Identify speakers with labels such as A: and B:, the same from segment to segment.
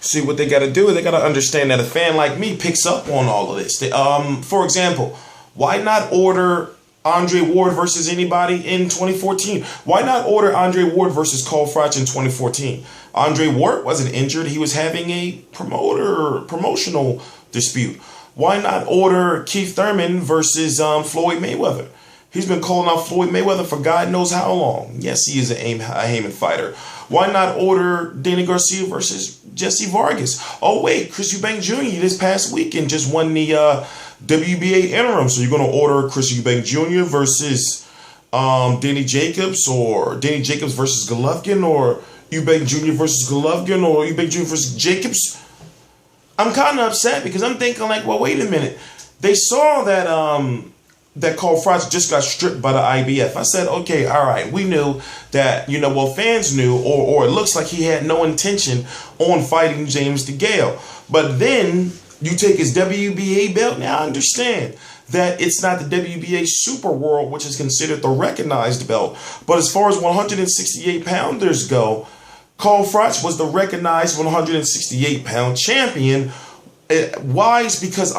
A: See, what they got to do is they got to understand that a fan like me picks up on all of this. For example, why not order Andre Ward versus anybody in 2014? Why not order Andre Ward versus Carl Froch in 2014? Andre Ward wasn't injured. He was having a promotional dispute. Why not order Keith Thurman versus Floyd Mayweather? He's been calling out Floyd Mayweather for God knows how long. Yes, he is a Heyman fighter. Why not order Danny Garcia versus Jesse Vargas? Oh, wait, Chris Eubank Jr. this past weekend just won the WBA interim. So you're going to order Chris Eubank Jr. versus Danny Jacobs, or Danny Jacobs versus Golovkin, or Eubank Jr. versus Golovkin, or Eubank Jr. versus Jacobs? I'm kind of upset because I'm thinking like, well, wait a minute. They saw that that Carl Froch just got stripped by the IBF. I said, okay, all right, we knew that, fans knew, or it looks like he had no intention on fighting James DeGale. But then you take his WBA belt. Now I understand that it's not the WBA Super World, which is considered the recognized belt. But as far as 168-pounders go, Carl Froch was the recognized 168-pound champion. Why? Is because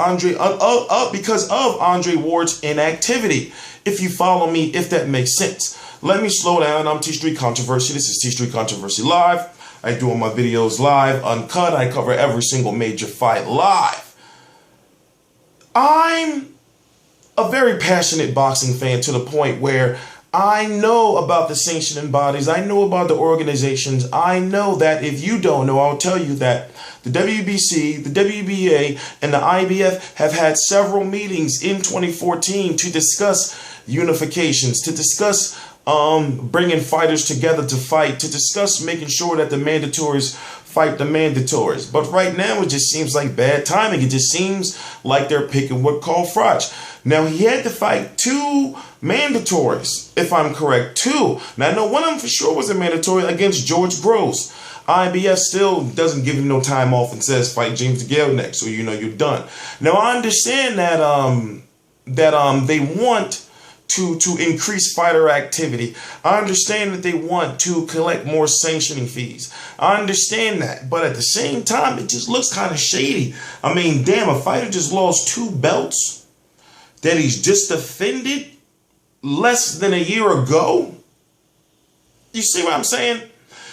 A: because of Andre Ward's inactivity. If you follow me, if that makes sense. Let me slow down. I'm T Street Controversy. This is T Street Controversy Live. I do all my videos live, uncut. I cover every single major fight live. I'm a very passionate boxing fan to the point where I know about the sanctioning bodies. I know about the organizations. I know that if you don't know, I'll tell you that the WBC, the WBA, and the IBF have had several meetings in 2014 to discuss unifications, to discuss bringing fighters together to fight, to discuss making sure that the mandatories fight the mandatories. But right now, it just seems like bad timing. It just seems like they're picking what Carl Froch. Now, he had to fight 2 mandatories, if I'm correct, 2. Now, I know one of them for sure was a mandatory against George Gross. IBF still doesn't give him no time off and says fight James DeGale next, so you know you're done. Now, I understand that they want to increase fighter activity. I understand that they want to collect more sanctioning fees. I understand that. But at the same time, it just looks kind of shady. I mean, damn, a fighter just lost 2 belts that he's just defended less than a year ago. You see what I'm saying?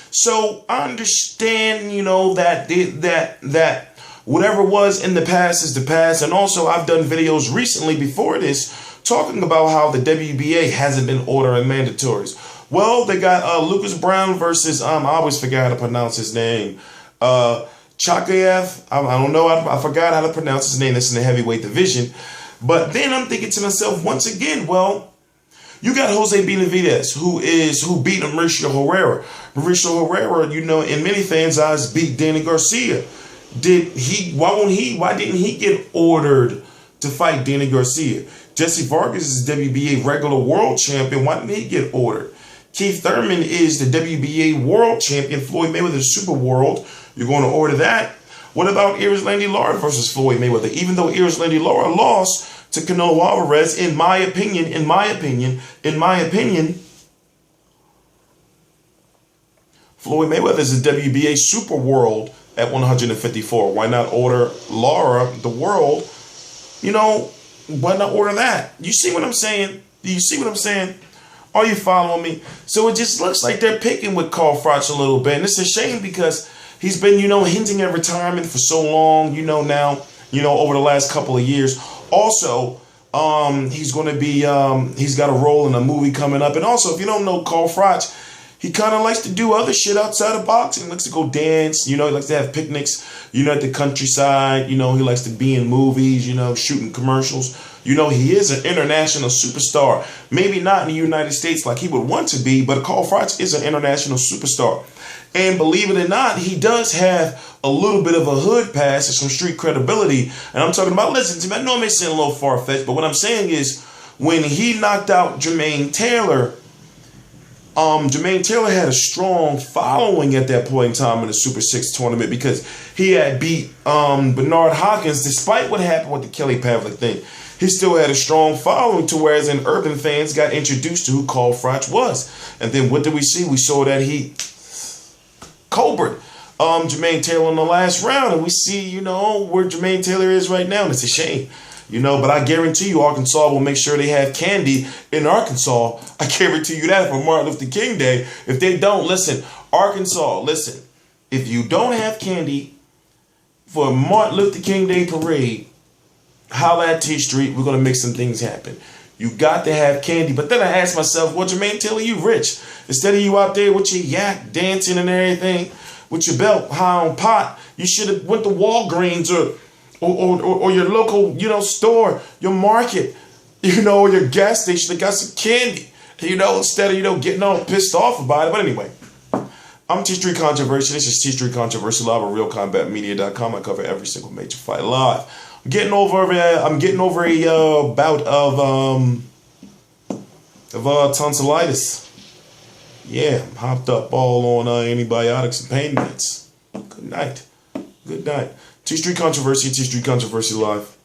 A: So I understand, that whatever was in the past is the past. And also, I've done videos recently before this talking about how the WBA hasn't been ordering mandatories. Well, they got Lucas Brown versus, I always forget how to pronounce his name. Chakayev. I don't know. I forgot how to pronounce his name. That's in the heavyweight division. But then I'm thinking to myself, once again, well, you got Jose Benavidez, who beat Mauricio Herrera. Mauricio Herrera, in many fans' eyes, beat Danny Garcia. Why didn't he get ordered to fight Danny Garcia? Jesse Vargas is WBA regular world champion. Why didn't he get ordered? Keith Thurman is the WBA world champion. Floyd Mayweather Super World. You're going to order that? What about Erislandy Lara versus Floyd Mayweather? Even though Erislandy Lara lost to Canelo Alvarez, in my opinion, Floyd Mayweather is the WBA Super World at 154. Why not order Lara, the world? Why not order that? You see what I'm saying? Do you see what I'm saying? Are you following me? So it just looks like they're picking with Carl Froch a little bit. And it's a shame because he's been, hinting at retirement for so long, now, over the last couple of years. Also, he's going to be, he's got a role in a movie coming up. And also, if you don't know Carl Froch, he kind of likes to do other shit outside of boxing. He likes to go dance, he likes to have picnics, at the countryside. He likes to be in movies, shooting commercials. He is an international superstar. Maybe not in the United States like he would want to be, but Carl Froch is an international superstar. And believe it or not, he does have a little bit of a hood pass and some street credibility. And I'm talking about, listen to me, I know it may seem a little far-fetched, but what I'm saying is when he knocked out Jermaine Taylor had a strong following at that point in time in the Super 6 tournament because he had beat Bernard Hopkins, despite what happened with the Kelly Pavlik thing. He still had a strong following to whereas in urban fans got introduced to who Carl Froch was. And then what did we see? We saw that he Cobra Jermaine Taylor in the last round, and we see, you know, where Jermaine Taylor is right now, and it's a shame. You know, but I guarantee you Arkansas will make sure they have candy in Arkansas. I guarantee you that for Martin Luther King Day. If they don't, listen, Arkansas, listen, if you don't have candy for Martin Luther King Day parade, holla at T Street, we're going to make some things happen. You got to have candy. But then I asked myself, well, Jermaine Taylor, you rich. Instead of you out there with your yak dancing and everything, with your belt high on pot, you should have went to Walgreens or your local, you know, store, your market, you know, or your gas station that got some candy, you know, instead of, you know, getting all pissed off about it. But anyway, I'm T Street Controversy. This is T Street Controversy live on RealCombatMedia.com. I cover every single major fight live. I'm getting over a bout of tonsillitis. Yeah, I'm hopped up all on antibiotics and pain meds. Good night. Good night. T Street Controversy, T Street Controversy live.